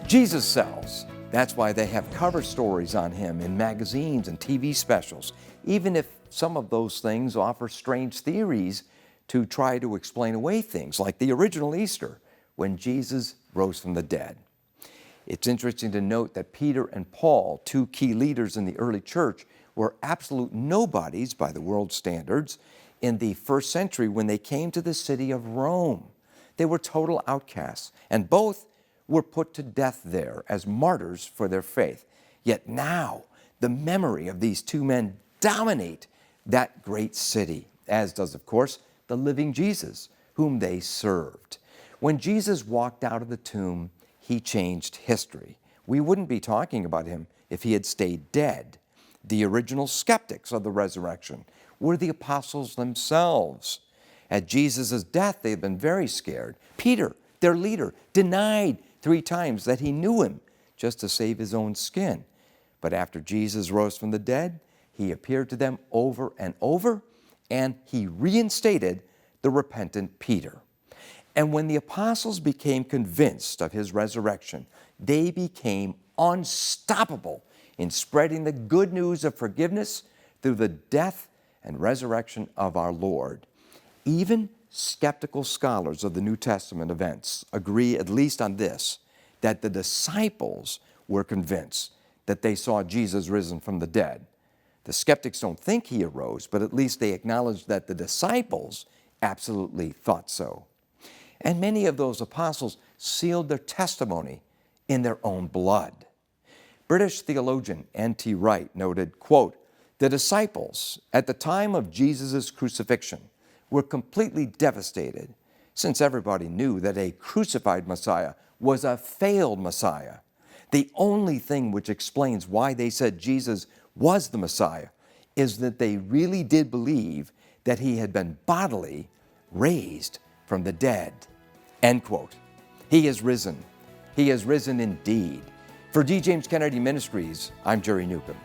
Jesus sells. That's why they have cover stories on him in magazines and TV specials, even if some of those things offer strange theories to try to explain away things, like the original Easter, when Jesus rose from the dead. It's interesting to note that Peter and Paul, two key leaders in the early church, were absolute nobodies by the world's standards in the first century when they came to the city of Rome. They were total outcasts, and both were put to death there as martyrs for their faith. Yet now, the memory of these two men dominate that great city, as does, of course, the living Jesus, whom they served. When Jesus walked out of the tomb, he changed history. We wouldn't be talking about him if he had stayed dead. The original skeptics of the resurrection were the apostles themselves. At Jesus' death, they had been very scared. Peter, their leader, denied 3 times that he knew him just to save his own skin. But after Jesus rose from the dead, he appeared to them over and over, and he reinstated the repentant Peter. And when the apostles became convinced of his resurrection, they became unstoppable in spreading the good news of forgiveness through the death and resurrection of our Lord. Even skeptical scholars of the New Testament events agree, at least on this, that the disciples were convinced that they saw Jesus risen from the dead. The skeptics don't think he arose, but at least they acknowledge that the disciples absolutely thought so. And many of those apostles sealed their testimony in their own blood. British theologian N.T. Wright noted, quote, "The disciples at the time of Jesus' crucifixion were completely devastated, since everybody knew that a crucified Messiah was a failed Messiah. The only thing which explains why they said Jesus was the Messiah is that they really did believe that he had been bodily raised from the dead." End quote. He is risen. He is risen indeed. For D. James Kennedy Ministries, I'm Jerry Newcombe.